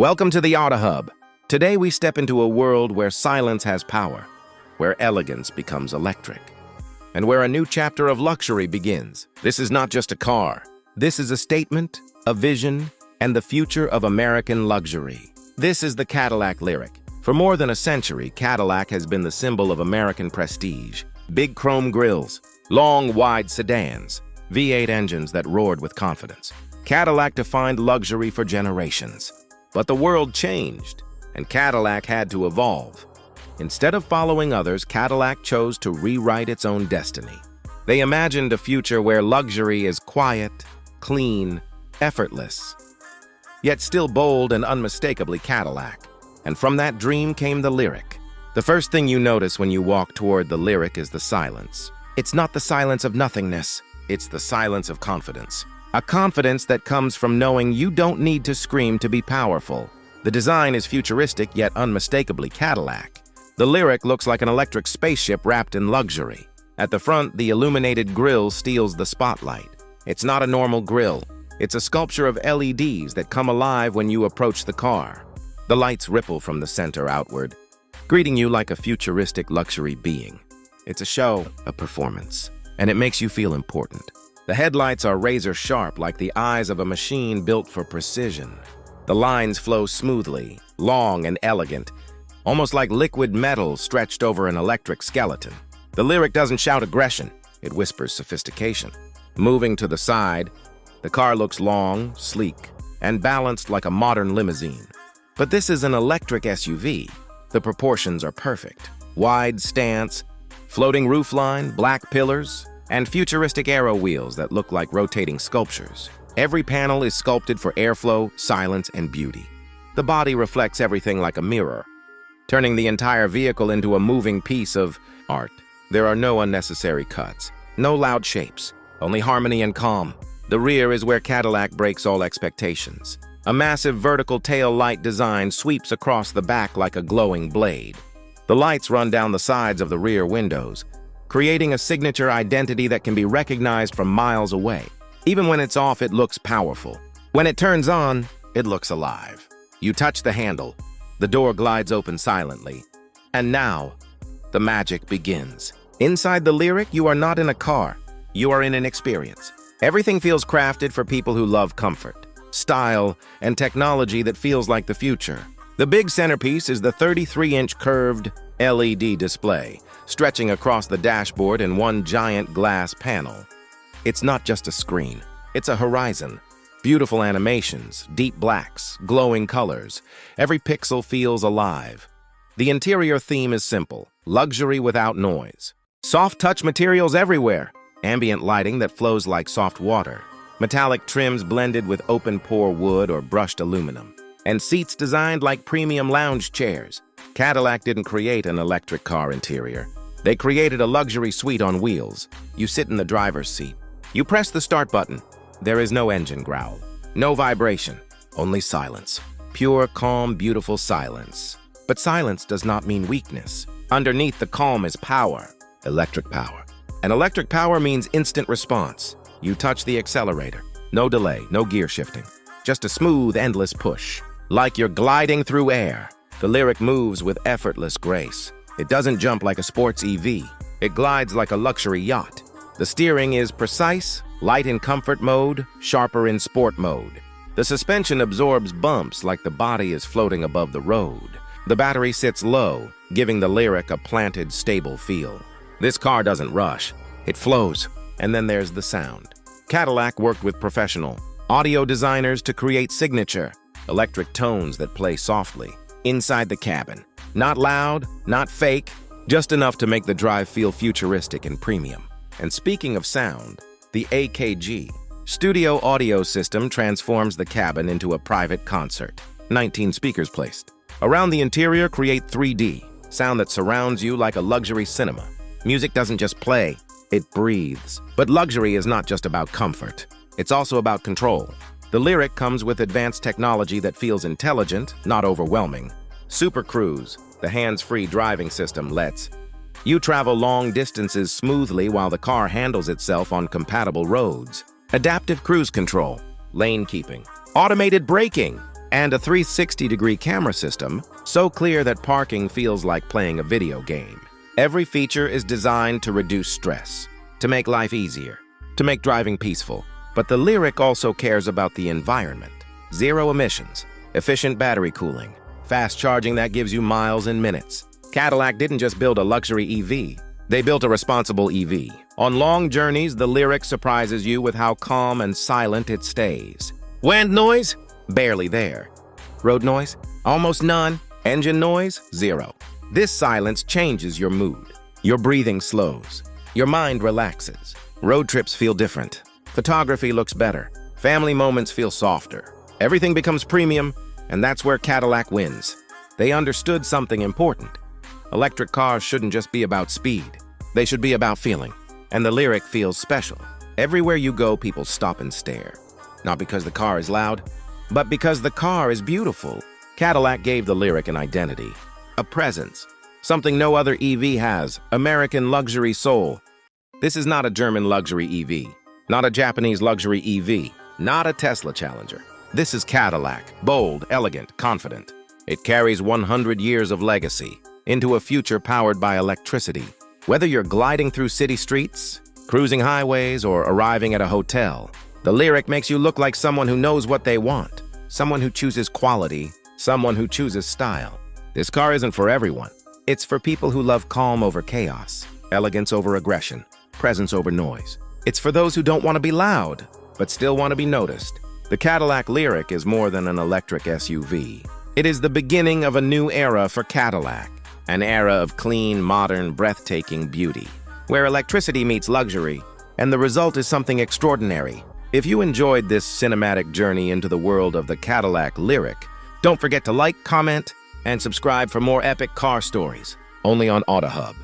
Welcome to the Auta Hub. Today we step into a world where silence has power, where elegance becomes electric, and where a new chapter of luxury begins. This is not just a car. This is a statement, a vision, and the future of American luxury. This is the Cadillac Lyriq. For more than a century, Cadillac has been the symbol of American prestige. Big chrome grilles, long, wide sedans, V8 engines that roared with confidence. Cadillac defined luxury for generations. But the world changed, and Cadillac had to evolve. Instead of following others, Cadillac chose to rewrite its own destiny. They imagined a future where luxury is quiet, clean, effortless, yet still bold and unmistakably Cadillac. And from that dream came the Lyriq. The first thing you notice when you walk toward the Lyriq is the silence. It's not the silence of nothingness, it's the silence of confidence. A confidence that comes from knowing you don't need to scream to be powerful. The design is futuristic yet unmistakably Cadillac. The Lyriq looks like an electric spaceship wrapped in luxury. At the front, the illuminated grille steals the spotlight. It's not a normal grille. It's a sculpture of LEDs that come alive when you approach the car. The lights ripple from the center outward, greeting you like a futuristic luxury being. It's a show, a performance, and it makes you feel important. The headlights are razor-sharp like the eyes of a machine built for precision. The lines flow smoothly, long and elegant, almost like liquid metal stretched over an electric skeleton. The Lyriq doesn't shout aggression, it whispers sophistication. Moving to the side, the car looks long, sleek, and balanced like a modern limousine. But this is an electric SUV. The proportions are perfect. Wide stance, floating roofline, black pillars, and futuristic aero wheels that look like rotating sculptures. Every panel is sculpted for airflow, silence, and beauty. The body reflects everything like a mirror, turning the entire vehicle into a moving piece of art. There are no unnecessary cuts, no loud shapes, only harmony and calm. The rear is where Cadillac breaks all expectations. A massive vertical tail light design sweeps across the back like a glowing blade. The lights run down the sides of the rear windows, creating a signature identity that can be recognized from miles away. Even when it's off, it looks powerful. When it turns on, it looks alive. You touch the handle, the door glides open silently, and now, the magic begins. Inside the Lyriq, you are not in a car, you are in an experience. Everything feels crafted for people who love comfort, style, and technology that feels like the future. The big centerpiece is the 33-inch curved LED display, stretching across the dashboard in one giant glass panel. It's not just a screen, it's a horizon. Beautiful animations, deep blacks, glowing colors. Every pixel feels alive. The interior theme is simple, luxury without noise. Soft touch materials everywhere, ambient lighting that flows like soft water, metallic trims blended with open-pore wood or brushed aluminum, and seats designed like premium lounge chairs. Cadillac didn't create an electric car interior. They created a luxury suite on wheels. You sit in the driver's seat. You press the start button. There is no engine growl, no vibration, only silence. Pure, calm, beautiful silence. But silence does not mean weakness. Underneath the calm is power, electric power. And electric power means instant response. You touch the accelerator. No delay, no gear shifting. Just a smooth, endless push. Like you're gliding through air. The Lyriq moves with effortless grace. It doesn't jump like a sports EV. It glides like a luxury yacht. The steering is precise, light in comfort mode, sharper in sport mode. The suspension absorbs bumps like the body is floating above the road. The battery sits low, giving the Lyriq a planted, stable feel. This car doesn't rush. It flows. And then there's the sound. Cadillac worked with professional audio designers to create signature, electric tones that play softly inside the cabin. Not loud, not fake, just enough to make the drive feel futuristic and premium. And speaking of sound, the AKG studio audio system transforms the cabin into a private concert. 19 speakers placed. Around the interior create 3D, sound that surrounds you like a luxury cinema. Music doesn't just play, it breathes. But luxury is not just about comfort. It's also about control. The Lyriq comes with advanced technology that feels intelligent, not overwhelming. Super Cruise, the hands-free driving system, lets you travel long distances smoothly while the car handles itself on compatible roads. Adaptive cruise control, lane keeping, automated braking, and a 360-degree camera system, so clear that parking feels like playing a video game. Every feature is designed to reduce stress, to make life easier, to make driving peaceful. But the Lyriq also cares about the environment. Zero emissions, efficient battery cooling, fast charging that gives you miles in minutes. Cadillac didn't just build a luxury EV, they built a responsible EV. On long journeys, the Lyriq surprises you with how calm and silent it stays. Wind noise? Barely there. Road noise? Almost none. Engine noise? Zero. This silence changes your mood. Your breathing slows. Your mind relaxes. Road trips feel different. Photography looks better. Family moments feel softer. Everything becomes premium, and that's where Cadillac wins. They understood something important. Electric cars shouldn't just be about speed. They should be about feeling. And the Lyriq feels special. Everywhere you go, people stop and stare. Not because the car is loud, but because the car is beautiful. Cadillac gave the Lyriq an identity, a presence, something no other EV has, American luxury soul. This is not a German luxury EV, not a Japanese luxury EV, not a Tesla Challenger. This is Cadillac, bold, elegant, confident. It carries 100 years of legacy into a future powered by electricity. Whether you're gliding through city streets, cruising highways, or arriving at a hotel, the Lyriq makes you look like someone who knows what they want, someone who chooses quality, someone who chooses style. This car isn't for everyone. It's for people who love calm over chaos, elegance over aggression, presence over noise. It's for those who don't want to be loud, but still want to be noticed. The Cadillac Lyriq is more than an electric SUV. It is the beginning of a new era for Cadillac, an era of clean, modern, breathtaking beauty, where electricity meets luxury, and the result is something extraordinary. If you enjoyed this cinematic journey into the world of the Cadillac Lyriq, don't forget to like, comment, and subscribe for more epic car stories, only on Auta Hub.